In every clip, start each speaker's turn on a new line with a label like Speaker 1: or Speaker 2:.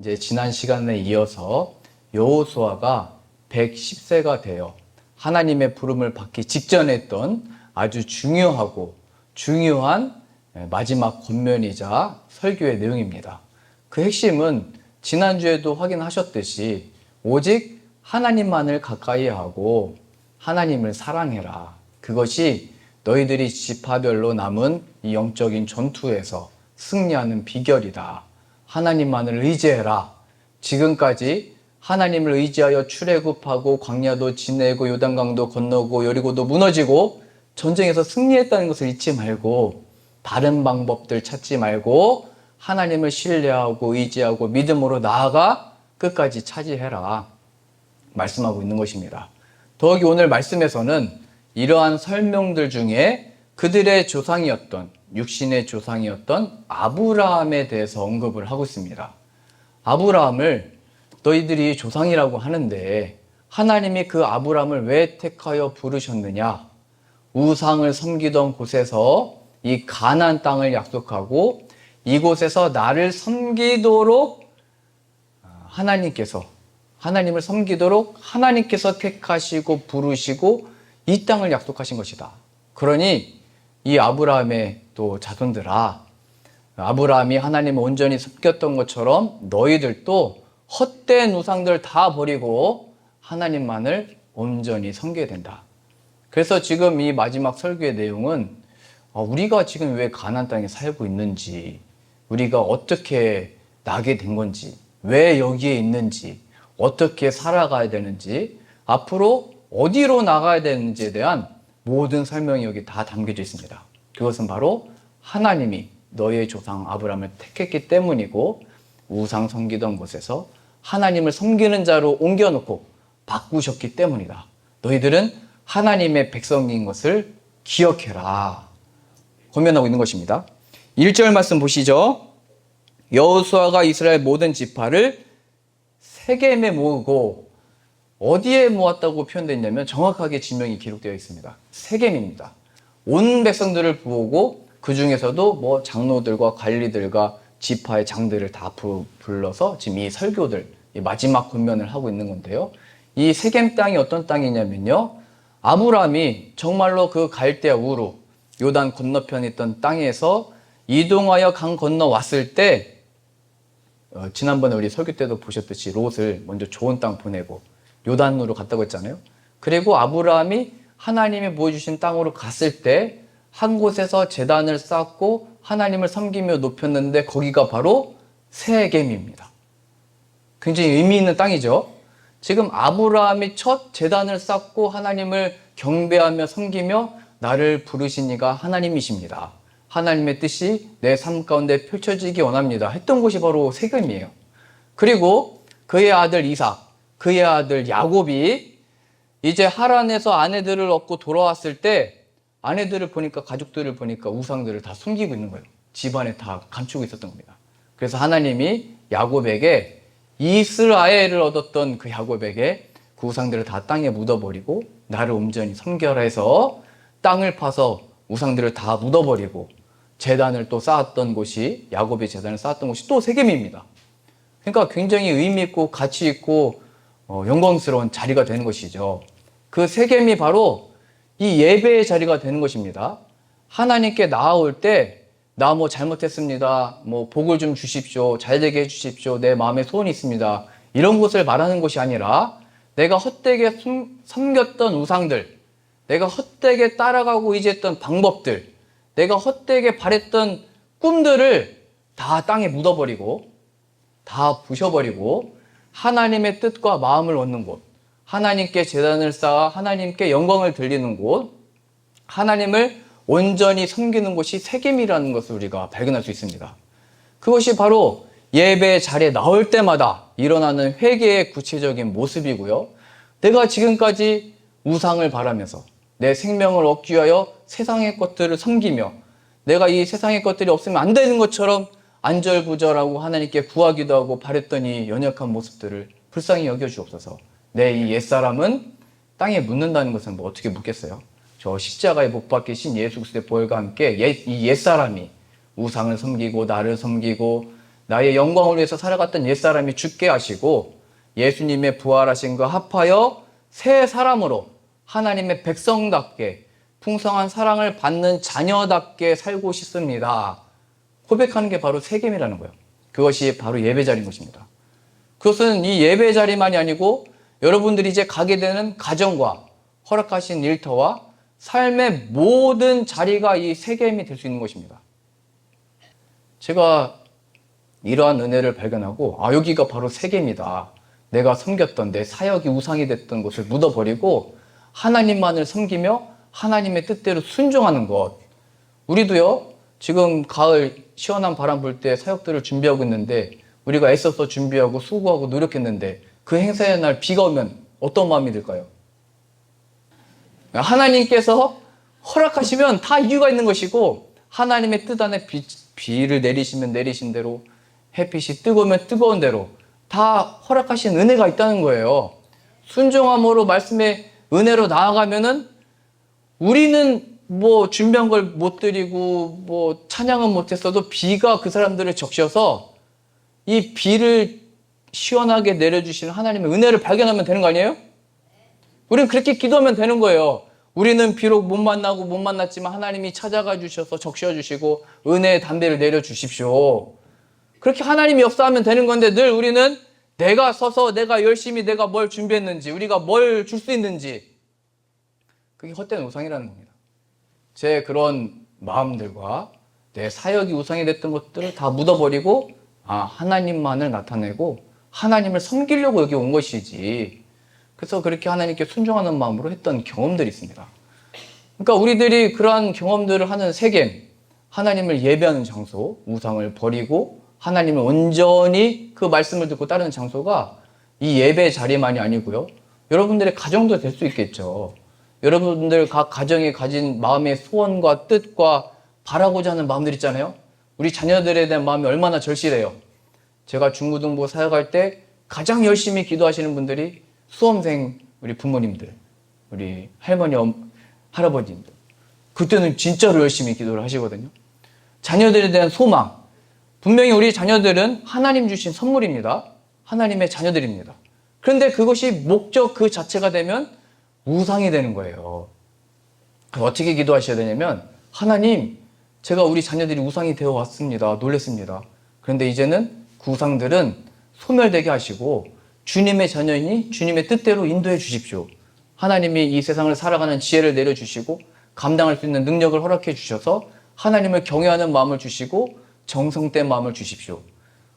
Speaker 1: 이제 지난 시간에 이어서 여호수아가 110세가 되어 하나님의 부름을 받기 직전에 했던 아주 중요한 마지막 권면이자 설교의 내용입니다. 그 핵심은 지난주에도 확인하셨듯이 오직 하나님만을 가까이 하고 하나님을 사랑해라. 그것이 너희들이 지파별로 남은 이 영적인 전투에서 승리하는 비결이다. 하나님만을 의지해라. 지금까지 하나님을 의지하여 출애굽하고 광야도 지내고 요단강도 건너고 여리고도 무너지고 전쟁에서 승리했다는 것을 잊지 말고 다른 방법들 찾지 말고 하나님을 신뢰하고 의지하고 믿음으로 나아가 끝까지 차지해라 말씀하고 있는 것입니다. 더욱이 오늘 말씀에서는 이러한 설명들 중에 그들의 조상이었던 육신의 조상이었던 아브라함에 대해서 언급을 하고 있습니다. 아브라함을 너희들이 조상이라고 하는데 하나님이 그 아브라함을 왜 택하여 부르셨느냐? 우상을 섬기던 곳에서 이 가나안 땅을 약속하고 이곳에서 나를 섬기도록 하나님을 섬기도록 하나님께서 택하시고 부르시고 이 땅을 약속하신 것이다. 그러니 이 아브라함의 또 자손들아, 아브라함이 하나님을 온전히 섬겼던 것처럼 너희들도 헛된 우상들 다 버리고 하나님만을 온전히 섬겨야 된다. 그래서 지금 이 마지막 설교의 내용은 우리가 지금 왜 가나안 땅에 살고 있는지, 우리가 어떻게 나게 된 건지, 왜 여기에 있는지, 어떻게 살아가야 되는지, 앞으로 어디로 나가야 되는지에 대한 모든 설명이 여기 다 담겨져 있습니다. 그것은 바로 하나님이 너희의 조상 아브라함을 택했기 때문이고 우상 섬기던 곳에서 하나님을 섬기는 자로 옮겨놓고 바꾸셨기 때문이다. 너희들은 하나님의 백성인 것을 기억해라. 권면하고 있는 것입니다. 1절 말씀 보시죠. 여호수아가 이스라엘 모든 지파를 세겜에 모으고 어디에 모았다고 표현되어 있냐면 정확하게 지명이 기록되어 있습니다. 세겜입니다. 온 백성들을 부르고 그 중에서도 뭐 장로들과 관리들과 지파의 장들을 다 불러서 지금 이 설교들, 이 마지막 권면을 하고 있는 건데요. 이 세겜 땅이 어떤 땅이냐면요. 아브라함이 정말로 그 갈대아 우루, 요단 건너편에 있던 땅에서 이동하여 강 건너 왔을 때 지난번에 우리 설교 때도 보셨듯이 롯을 먼저 좋은 땅 보내고 요단으로 갔다고 했잖아요. 그리고 아브라함이 하나님이 보여주신 땅으로 갔을 때 한 곳에서 제단을 쌓고 하나님을 섬기며 높였는데 거기가 바로 세겜입니다. 굉장히 의미 있는 땅이죠. 지금 아브라함이 첫 제단을 쌓고 하나님을 경배하며 섬기며 나를 부르신 이가 하나님이십니다. 하나님의 뜻이 내 삶 가운데 펼쳐지기 원합니다. 했던 곳이 바로 세겜이에요. 그리고 그의 아들 이삭, 그의 아들 야곱이 이제 하란에서 아내들을 얻고 돌아왔을 때 아내들을 보니까 가족들을 보니까 우상들을 다 숨기고 있는 거예요. 집안에 다 감추고 있었던 겁니다. 그래서 하나님이 야곱에게 이스라엘을 얻었던 그 야곱에게 그 우상들을 다 땅에 묻어버리고 나를 온전히 섬겨라 해서 땅을 파서 우상들을 다 묻어버리고 제단을 또 쌓았던 곳이 야곱이 제단을 쌓았던 곳이 또 세겜입니다. 그러니까 굉장히 의미 있고 가치 있고 영광스러운 자리가 되는 것이죠. 그 세겜이 바로 이 예배의 자리가 되는 것입니다. 하나님께 나아올 때 나 뭐 잘못했습니다. 뭐 복을 좀 주십시오. 잘되게 해주십시오. 내 마음에 소원이 있습니다. 이런 것을 말하는 것이 아니라 내가 헛되게 섬겼던 우상들, 내가 헛되게 따라가고 의지했던 방법들, 내가 헛되게 바랬던 꿈들을 다 땅에 묻어버리고 다 부셔버리고 하나님의 뜻과 마음을 얻는 곳, 하나님께 제단을 쌓아 하나님께 영광을 돌리는 곳, 하나님을 온전히 섬기는 곳이 세겜이라는 것을 우리가 발견할 수 있습니다. 그것이 바로 예배 자리에 나올 때마다 일어나는 회개의 구체적인 모습이고요. 내가 지금까지 우상을 바라면서 내 생명을 얻기 위하여 세상의 것들을 섬기며 내가 이 세상의 것들이 없으면 안 되는 것처럼 안절부절하고 하나님께 구하기도 하고 바랬던 이 연약한 모습들을 불쌍히 여겨주옵소서. 내 이 옛사람은 땅에 묻는다는 것은 뭐 어떻게 묻겠어요? 저 십자가에 못 박히신 예수 그리스도의 보혈과 함께 이 옛사람이 우상을 섬기고 나를 섬기고 나의 영광을 위해서 살아갔던 옛사람이 죽게 하시고 예수님의 부활하심과 합하여 새 사람으로 하나님의 백성답게 풍성한 사랑을 받는 자녀답게 살고 싶습니다. 고백하는 게 바로 세겜이라는 거예요. 그것이 바로 예배자리인 것입니다. 그것은 이 예배자리만이 아니고 여러분들이 이제 가게 되는 가정과 허락하신 일터와 삶의 모든 자리가 이 세겜이 될 수 있는 것입니다. 제가 이러한 은혜를 발견하고 여기가 바로 세겜이다. 내가 섬겼던 내 사역이 우상이 됐던 것을 묻어버리고 하나님만을 섬기며 하나님의 뜻대로 순종하는 것. 우리도요, 지금 가을 시원한 바람 불 때 사역들을 준비하고 있는데 우리가 애써서 준비하고 수고하고 노력했는데 그 행사의 날 비가 오면 어떤 마음이 들까요? 하나님께서 허락하시면 다 이유가 있는 것이고 하나님의 뜻 안에 비를 내리시면 내리신 대로 햇빛이 뜨거우면 뜨거운 대로 다 허락하신 은혜가 있다는 거예요. 순종함으로 말씀의 은혜로 나아가면은 우리는 뭐 준비한 걸 못 드리고 뭐 찬양은 못했어도 비가 그 사람들을 적셔서 이 비를 시원하게 내려주시는 하나님의 은혜를 발견하면 되는 거 아니에요? 우리는 그렇게 기도하면 되는 거예요. 우리는 비록 못 만나고 못 만났지만 하나님이 찾아가 주셔서 적셔주시고 은혜의 담대를 내려주십시오. 그렇게 하나님이 역사하면 되는 건데 늘 우리는 내가 서서 내가 열심히 내가 뭘 준비했는지 우리가 뭘 줄 수 있는지 그게 헛된 우상이라는 겁니다. 제 그런 마음들과 내 사역이 우상이 됐던 것들을 다 묻어버리고 하나님만을 나타내고 하나님을 섬기려고 여기 온 것이지. 그래서 그렇게 하나님께 순종하는 마음으로 했던 경험들이 있습니다. 그러니까 우리들이 그러한 경험들을 하는 세겜, 하나님을 예배하는 장소, 우상을 버리고 하나님을 온전히 그 말씀을 듣고 따르는 장소가 이 예배 자리만이 아니고요. 여러분들의 가정도 될 수 있겠죠. 여러분들 각 가정에 가진 마음의 소원과 뜻과 바라고자 하는 마음들 있잖아요. 우리 자녀들에 대한 마음이 얼마나 절실해요. 제가 중고등부 사역할 때 가장 열심히 기도하시는 분들이 수험생 우리 부모님들, 우리 할머니, 할아버지들. 그때는 진짜로 열심히 기도를 하시거든요. 자녀들에 대한 소망. 분명히 우리 자녀들은 하나님 주신 선물입니다. 하나님의 자녀들입니다. 그런데 그것이 목적 그 자체가 되면 우상이 되는 거예요. 어떻게 기도하셔야 되냐면 하나님, 제가 우리 자녀들이 우상이 되어 왔습니다. 놀랬습니다. 그런데 이제는 그 우상들은 소멸되게 하시고 주님의 자녀이니 주님의 뜻대로 인도해 주십시오. 하나님이 이 세상을 살아가는 지혜를 내려주시고 감당할 수 있는 능력을 허락해 주셔서 하나님을 경외하는 마음을 주시고 정성된 마음을 주십시오.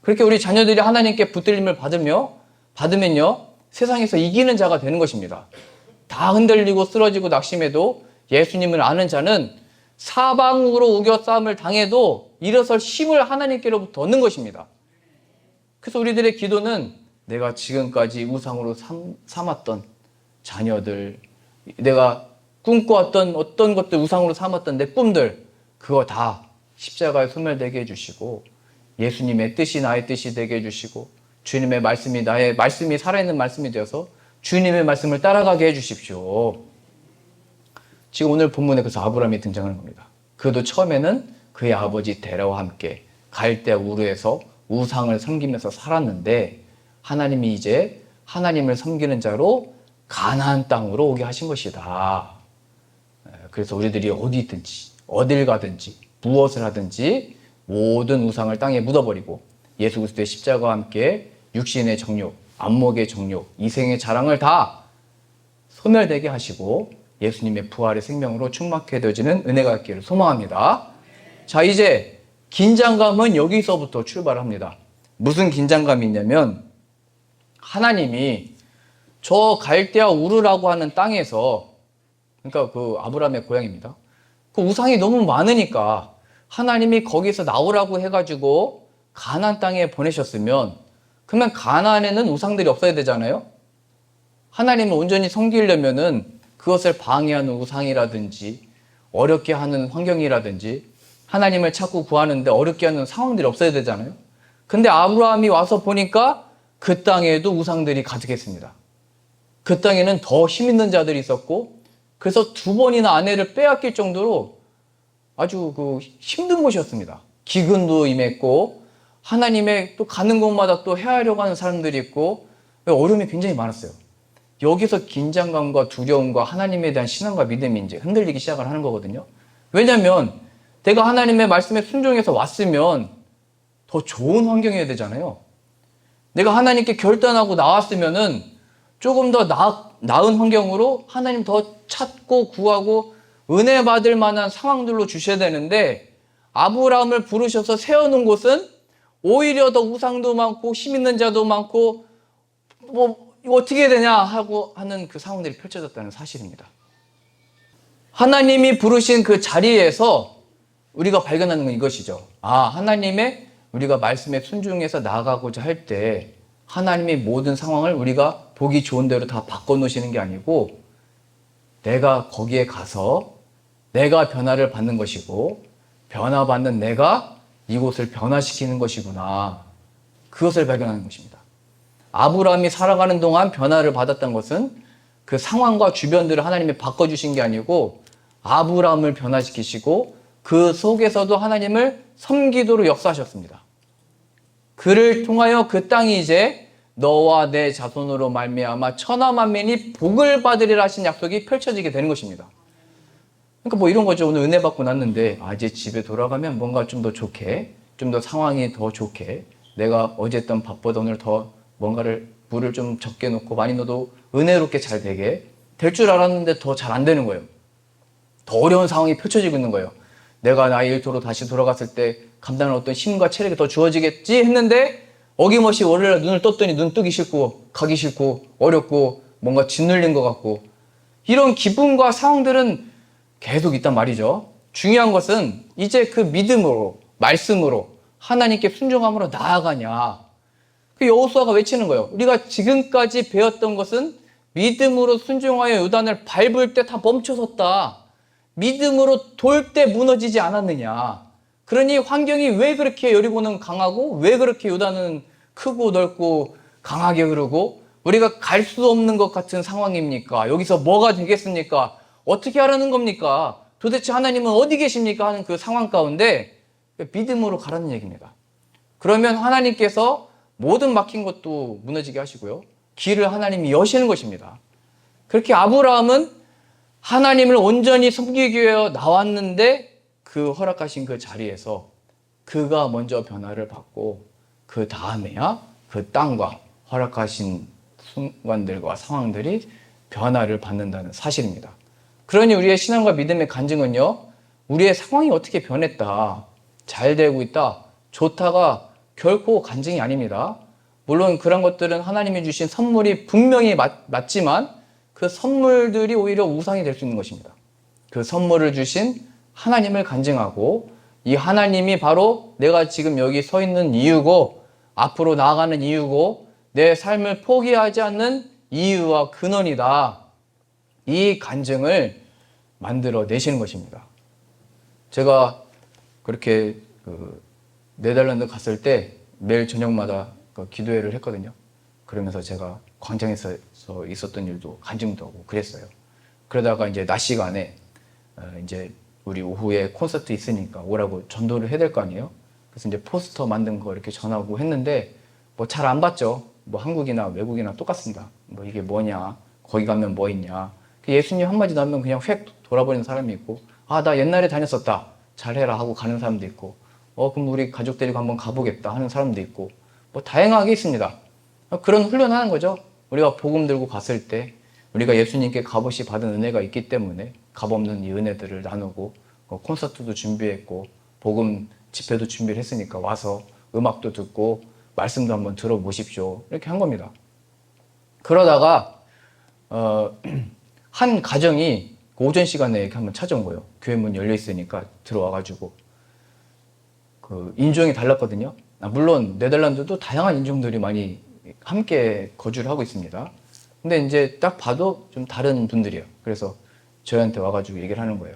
Speaker 1: 그렇게 우리 자녀들이 하나님께 붙들림을 받으면요 세상에서 이기는 자가 되는 것입니다. 다 흔들리고 쓰러지고 낙심해도 예수님을 아는 자는 사방으로 우겨싸움을 당해도 일어설 힘을 하나님께로부터 얻는 것입니다. 그래서 우리들의 기도는 내가 지금까지 우상으로 삼았던 자녀들, 내가 꿈꿔왔던 어떤 것들 우상으로 삼았던 내 꿈들, 그거 다 십자가에 소멸되게 해주시고 예수님의 뜻이 나의 뜻이 되게 해주시고 주님의 말씀이 나의 말씀이 살아있는 말씀이 되어서 주님의 말씀을 따라가게 해주십시오. 지금 오늘 본문에 그래서 아브라함이 등장하는 겁니다. 그도 처음에는 그의 아버지 데라와 함께 갈대 우르에서 우상을 섬기면서 살았는데 하나님이 이제 하나님을 섬기는 자로 가나안 땅으로 오게 하신 것이다. 그래서 우리들이 어디 있든지 어딜 가든지 무엇을 하든지 모든 우상을 땅에 묻어버리고 예수 그리스도의 십자가와 함께 육신의 정욕, 안목의 정욕, 이생의 자랑을 다 소멸되게 하시고 예수님의 부활의 생명으로 충만케 되어지는 은혜가 있기를 소망합니다. 자, 이제 긴장감은 여기서부터 출발합니다. 무슨 긴장감이 있냐면 하나님이 저 갈대아 우르라고 하는 땅에서, 그러니까 그 아브라함의 고향입니다. 그 우상이 너무 많으니까 하나님이 거기서 나오라고 해가지고 가나안 땅에 보내셨으면 그러면 가나안에는 우상들이 없어야 되잖아요. 하나님을 온전히 섬기려면은 그것을 방해하는 우상이라든지 어렵게 하는 환경이라든지 하나님을 찾고 구하는데 어렵게 하는 상황들이 없어야 되잖아요. 근데 아브라함이 와서 보니까 그 땅에도 우상들이 가득했습니다. 그 땅에는 더 힘 있는 자들이 있었고 그래서 2번이나 아내를 빼앗길 정도로 아주 그 힘든 곳이었습니다. 기근도 임했고 하나님의 또 가는 곳마다 또 헤아려고 하는 사람들이 있고 어려움이 굉장히 많았어요. 여기서 긴장감과 두려움과 하나님에 대한 신앙과 믿음이 이제 흔들리기 시작을 하는 거거든요. 왜냐하면 내가 하나님의 말씀에 순종해서 왔으면 더 좋은 환경이어야 되잖아요. 내가 하나님께 결단하고 나왔으면은 조금 더 나은 환경으로 하나님 더 찾고 구하고 은혜 받을 만한 상황들로 주셔야 되는데, 아브라함을 부르셔서 세워놓은 곳은 오히려 더 우상도 많고 힘 있는 자도 많고 뭐 이거 어떻게 해야 되냐 하고 하는 그 상황들이 펼쳐졌다는 사실입니다. 하나님이 부르신 그 자리에서 우리가 발견하는 건 이것이죠. 하나님의 우리가 말씀에 순종해서 나아가고자 할 때 하나님의 모든 상황을 우리가 보기 좋은 대로 다 바꿔놓으시는 게 아니고, 내가 거기에 가서 내가 변화를 받는 것이고 변화받는 내가 이곳을 변화시키는 것이구나, 그것을 발견하는 것입니다. 아브라함이 살아가는 동안 변화를 받았던 것은 그 상황과 주변들을 하나님이 바꿔주신 게 아니고 아브라함을 변화시키시고 그 속에서도 하나님을 섬기도록 역사하셨습니다. 그를 통하여 그 땅이 이제 너와 내 자손으로 말미암아 천하 만민이 복을 받으리라 하신 약속이 펼쳐지게 되는 것입니다. 그러니까 뭐 이런 거죠. 오늘 은혜 받고 났는데 이제 집에 돌아가면 뭔가 좀 더 좋게, 좀 더 상황이 더 좋게, 내가 어제 했던 밥보다 오늘 더 뭔가를 물을 좀 적게 넣고 많이 넣어도 은혜롭게 잘 되게 될 줄 알았는데 더 잘 안 되는 거예요. 더 어려운 상황이 펼쳐지고 있는 거예요. 내가 나의 일터로 다시 돌아갔을 때 감당할 어떤 힘과 체력이 더 주어지겠지 했는데 어김없이 월요일에 눈을 떴더니 눈 뜨기 싫고 가기 싫고 어렵고 뭔가 짓눌린 것 같고, 이런 기분과 상황들은 계속 있단 말이죠. 중요한 것은 이제 그 믿음으로, 말씀으로, 하나님께 순종함으로 나아가냐. 그 여호수아가 외치는 거예요. 우리가 지금까지 배웠던 것은 믿음으로 순종하여 요단을 밟을 때 다 멈춰섰다. 믿음으로 돌 때 무너지지 않았느냐. 그러니 환경이 왜 그렇게 여리고는 강하고 왜 그렇게 요단은 크고 넓고 강하게 흐르고 우리가 갈 수 없는 것 같은 상황입니까? 여기서 뭐가 되겠습니까? 어떻게 하라는 겁니까? 도대체 하나님은 어디 계십니까? 하는 그 상황 가운데 믿음으로 가라는 얘기입니다. 그러면 하나님께서 모든 막힌 것도 무너지게 하시고요, 길을 하나님이 여시는 것입니다. 그렇게 아브라함은 하나님을 온전히 섬기기 위해 나왔는데 그 허락하신 그 자리에서 그가 먼저 변화를 받고 그 다음에야 그 땅과 허락하신 순간들과 상황들이 변화를 받는다는 사실입니다. 그러니 우리의 신앙과 믿음의 간증은요, 우리의 상황이 어떻게 변했다, 잘 되고 있다, 좋다가 결코 간증이 아닙니다. 물론 그런 것들은 하나님이 주신 선물이 분명히 맞지만 그 선물들이 오히려 우상이 될 수 있는 것입니다. 그 선물을 주신 하나님을 간증하고, 이 하나님이 바로 내가 지금 여기 서 있는 이유고 앞으로 나아가는 이유고 내 삶을 포기하지 않는 이유와 근원이다, 이 간증을 만들어 내시는 것입니다. 제가 그렇게 네덜란드 갔을 때 매일 저녁마다 기도회를 했거든요. 그러면서 제가 광장에서 있었던 일도 간증도 하고 그랬어요. 그러다가 이제 낮 시간에 이제 우리 오후에 콘서트 있으니까 오라고 전도를 해야 될 거 아니에요. 그래서 이제 포스터 만든 거 이렇게 전하고 했는데 뭐 잘 안 받죠. 뭐 한국이나 외국이나 똑같습니다. 뭐 이게 뭐냐, 거기 가면 뭐 있냐. 예수님 한마디 나오면 그냥 휙 돌아버리는 사람이 있고, 나 옛날에 다녔었다, 잘해라 하고 가는 사람도 있고, 그럼 우리 가족 데리고 한번 가보겠다 하는 사람도 있고, 뭐 다양하게 있습니다. 그런 훈련하는 거죠. 우리가 복음 들고 갔을 때 우리가 예수님께 값없이 받은 은혜가 있기 때문에 값없는 이 은혜들을 나누고, 콘서트도 준비했고 복음 집회도 준비를 했으니까 와서 음악도 듣고 말씀도 한번 들어보십시오, 이렇게 한 겁니다. 그러다가 한 가정이 오전 시간에 이렇게 한번 찾아온 거예요. 교회 문 열려 있으니까 들어와가지고 인종이 달랐거든요. 물론 네덜란드도 다양한 인종들이 많이 함께 거주를 하고 있습니다. 근데 이제 딱 봐도 좀 다른 분들이에요. 그래서 저희한테 와가지고 얘기를 하는 거예요.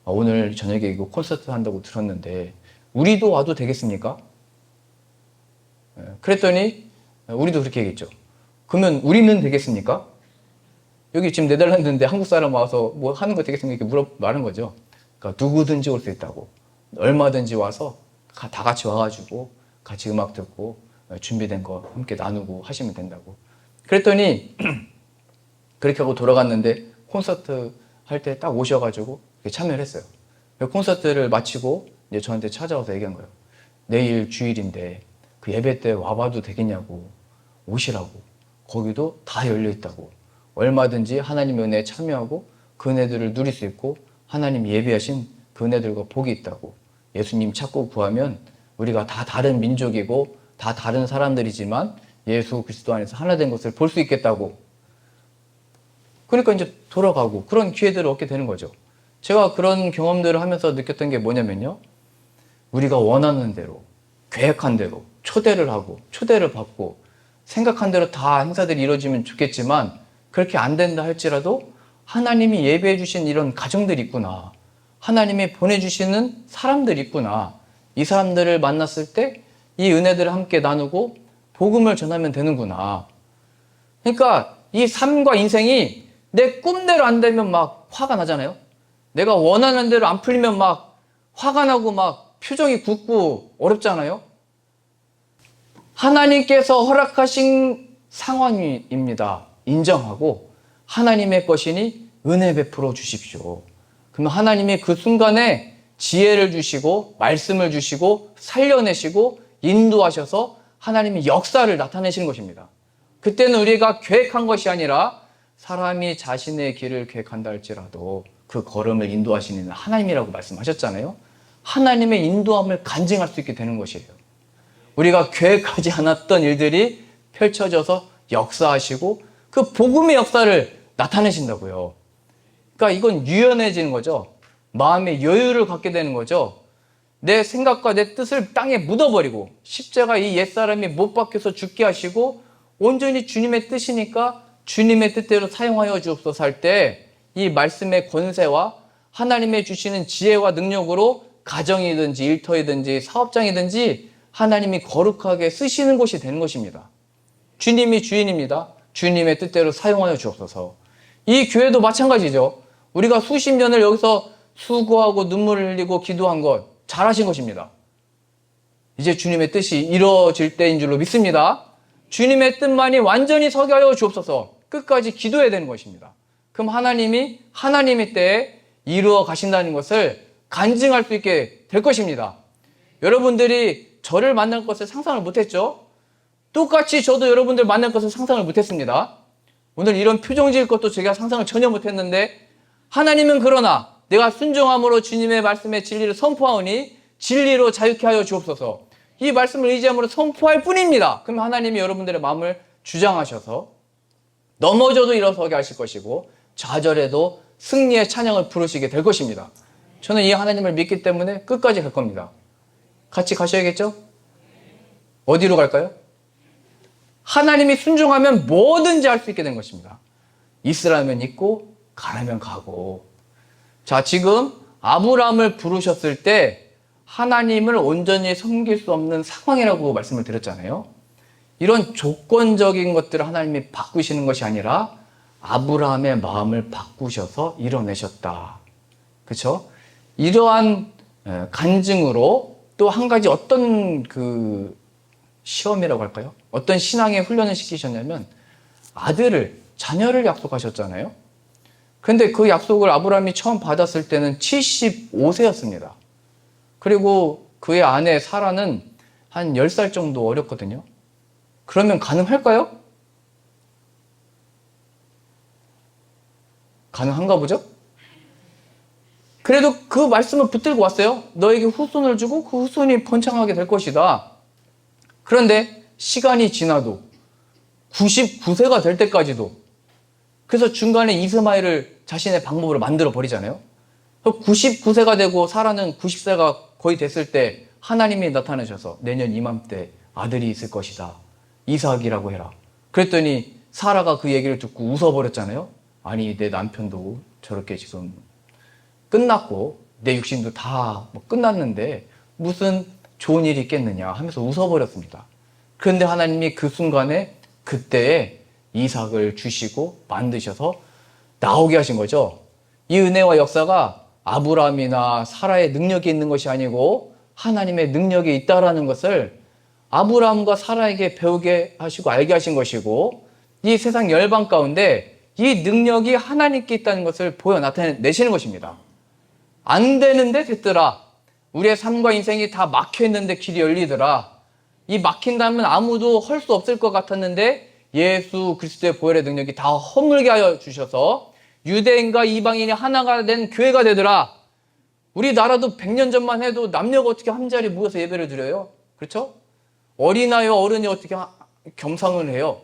Speaker 1: 오늘 저녁에 이거 콘서트 한다고 들었는데 우리도 와도 되겠습니까? 그랬더니 우리도 그렇게 얘기했죠. 그러면 우리는 되겠습니까? 여기 지금 네덜란드인데 한국 사람 와서 뭐 하는 거 되겠습니까? 이렇게 말한 거죠. 그러니까 누구든지 올 수 있다고. 얼마든지 와서 다 같이 와가지고 같이 음악 듣고 준비된 거 함께 나누고 하시면 된다고. 그랬더니 그렇게 하고 돌아갔는데 콘서트 할 때 딱 오셔가지고 참여를 했어요. 콘서트를 마치고 이제 저한테 찾아와서 얘기한 거예요. 내일 주일인데 그 예배 때 와봐도 되겠냐고. 오시라고. 거기도 다 열려 있다고. 얼마든지 하나님의 은혜에 참여하고 그 은혜들을 누릴 수 있고 하나님 예비하신 그 은혜들과 복이 있다고. 예수님 찾고 구하면 우리가 다 다른 민족이고 다 다른 사람들이지만 예수 그리스도 안에서 하나 된 것을 볼 수 있겠다고. 그러니까 이제 돌아가고 그런 기회들을 얻게 되는 거죠. 제가 그런 경험들을 하면서 느꼈던 게 뭐냐면요. 우리가 원하는 대로, 계획한 대로 초대를 하고 초대를 받고 생각한 대로 다 행사들이 이루어지면 좋겠지만 그렇게 안 된다 할지라도 하나님이 예배해 주신 이런 가정들이 있구나. 하나님이 보내주시는 사람들이 있구나. 이 사람들을 만났을 때 이 은혜들을 함께 나누고 복음을 전하면 되는구나. 그러니까 이 삶과 인생이 내 꿈대로 안 되면 막 화가 나잖아요. 내가 원하는 대로 안 풀리면 막 화가 나고 막 표정이 굳고 어렵잖아요. 하나님께서 허락하신 상황입니다. 인정하고 하나님의 것이니 은혜 베풀어 주십시오. 그러면 하나님이 그 순간에 지혜를 주시고 말씀을 주시고 살려내시고 인도하셔서 하나님이 역사를 나타내시는 것입니다. 그때는 우리가 계획한 것이 아니라 사람이 자신의 길을 계획한다 할지라도 그 걸음을 인도하시는 하나님이라고 말씀하셨잖아요. 하나님의 인도함을 간증할 수 있게 되는 것이에요. 우리가 계획하지 않았던 일들이 펼쳐져서 역사하시고 그 복음의 역사를 나타내신다고요. 그러니까 이건 유연해지는 거죠. 마음의 여유를 갖게 되는 거죠. 내 생각과 내 뜻을 땅에 묻어버리고 십자가 이 옛사람이 못 박혀서 죽게 하시고 온전히 주님의 뜻이니까 주님의 뜻대로 사용하여 주옵소서 할 때 이 말씀의 권세와 하나님의 주시는 지혜와 능력으로 가정이든지 일터이든지 사업장이든지 하나님이 거룩하게 쓰시는 곳이 되는 것입니다. 주님이 주인입니다. 주님의 뜻대로 사용하여 주옵소서. 이 교회도 마찬가지죠. 우리가 수십 년을 여기서 수고하고 눈물을 흘리고 기도한 것 잘하신 것입니다. 이제 주님의 뜻이 이루어질 때인 줄로 믿습니다. 주님의 뜻만이 완전히 서게 하여 주옵소서. 끝까지 기도해야 되는 것입니다. 그럼 하나님이 하나님의 때에 이루어 가신다는 것을 간증할 수 있게 될 것입니다. 여러분들이 저를 만날 것을 상상을 못했죠? 똑같이 저도 여러분들 만날 것을 상상을 못했습니다. 오늘 이런 표정 지을 것도 제가 상상을 전혀 못했는데 하나님은 그러나 내가 순종함으로 주님의 말씀의 진리를 선포하오니 진리로 자유케 하여 주옵소서. 이 말씀을 의지함으로 선포할 뿐입니다. 그럼 하나님이 여러분들의 마음을 주장하셔서 넘어져도 일어서게 하실 것이고 좌절해도 승리의 찬양을 부르시게 될 것입니다. 저는 이 하나님을 믿기 때문에 끝까지 갈 겁니다. 같이 가셔야겠죠? 어디로 갈까요? 하나님이 순종하면 뭐든지 할 수 있게 된 것입니다. 있으라면 있고 가라면 가고. 자, 지금 아브라함을 부르셨을 때 하나님을 온전히 섬길 수 없는 상황이라고 말씀을 드렸잖아요. 이런 조건적인 것들을 하나님이 바꾸시는 것이 아니라 아브라함의 마음을 바꾸셔서 이뤄내셨다. 그렇죠? 이러한 간증으로 또 한 가지 어떤 그 시험이라고 할까요? 어떤 신앙의 훈련을 시키셨냐면 아들을, 자녀를 약속하셨잖아요. 그런데 그 약속을 아브라함이 처음 받았을 때는 75세였습니다. 그리고 그의 아내 사라는 한 10살 정도 어렸거든요. 그러면 가능할까요? 가능한가 보죠? 그래도 그 말씀을 붙들고 왔어요. 너에게 후손을 주고 그 후손이 번창하게 될 것이다. 그런데 시간이 지나도 99세가 될 때까지도, 그래서 중간에 이스마엘을 자신의 방법으로 만들어 버리잖아요. 99세가 되고 사라는 90세가 거의 됐을 때 하나님이 나타나셔서 내년 이맘때 아들이 있을 것이다. 이삭이라고 해라. 그랬더니 사라가 그 얘기를 듣고 웃어버렸잖아요. 아니, 내 남편도 저렇게 지금 끝났고 내 육신도 다 끝났는데 무슨 좋은 일이 있겠느냐 하면서 웃어버렸습니다. 그런데 하나님이 그 순간에 그때에 이삭을 주시고 만드셔서 나오게 하신 거죠. 이 은혜와 역사가 아브라함이나 사라의 능력이 있는 것이 아니고 하나님의 능력이 있다라는 것을 아브라함과 사라에게 배우게 하시고 알게 하신 것이고, 이 세상 열방 가운데 이 능력이 하나님께 있다는 것을 보여 나타내시는 것입니다. 안 되는데 됐더라. 우리의 삶과 인생이 다 막혀있는데 길이 열리더라. 이 막힌다면 아무도 할 수 없을 것 같았는데 예수 그리스도의 보혈의 능력이 다 허물게 하여 주셔서 유대인과 이방인이 하나가 된 교회가 되더라. 우리나라도 100년 전만 해도 남녀가 어떻게 한 자리에 모여서 예배를 드려요? 그렇죠? 어린아이와 어른이 어떻게 겸상을 해요?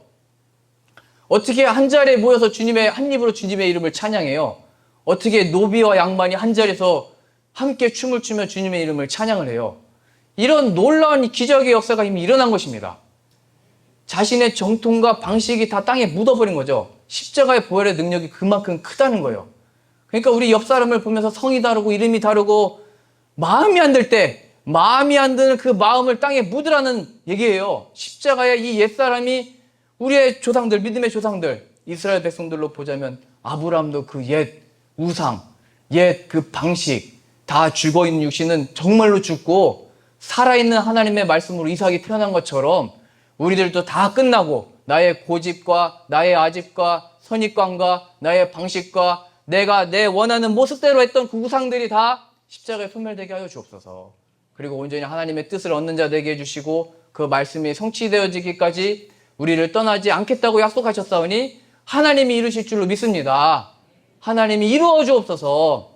Speaker 1: 어떻게 한 자리에 모여서 주님의 한 입으로 주님의 이름을 찬양해요? 어떻게 노비와 양반이 한 자리에서 함께 춤을 추며 주님의 이름을 찬양을 해요? 이런 놀라운 기적의 역사가 이미 일어난 것입니다. 자신의 정통과 방식이 다 땅에 묻어버린 거죠. 십자가의 보혈의 능력이 그만큼 크다는 거예요. 그러니까 우리 옆 사람을 보면서 성이 다르고 이름이 다르고 마음이 안 들 때, 마음이 안 드는 그 마음을 땅에 묻으라는 얘기예요. 십자가의 이 옛사람이 우리의 조상들, 믿음의 조상들, 이스라엘 백성들로 보자면 아브라함도 그 옛 우상, 옛 그 방식, 다 죽어있는 육신은 정말로 죽고 살아있는 하나님의 말씀으로 이삭이 태어난 것처럼 우리들도 다 끝나고 나의 고집과 나의 아집과 선입관과 나의 방식과 내가 내 원하는 모습대로 했던 그 우상들이 다 십자가에 소멸되게 하여 주옵소서. 그리고 온전히 하나님의 뜻을 얻는 자 되게 해주시고 그 말씀이 성취되어지기까지 우리를 떠나지 않겠다고 약속하셨사오니 하나님이 이루실 줄로 믿습니다. 하나님이 이루어 주옵소서.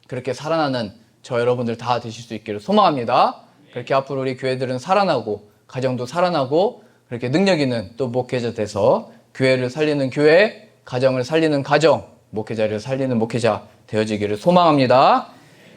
Speaker 1: 그렇게 살아나는 저 여러분들 다 되실 수 있기를 소망합니다. 그렇게 앞으로 우리 교회들은 살아나고 가정도 살아나고 그렇게 능력 있는 또 목회자 돼서 교회를 살리는 교회, 가정을 살리는 가정, 목회자를 살리는 목회자 되어지기를 소망합니다.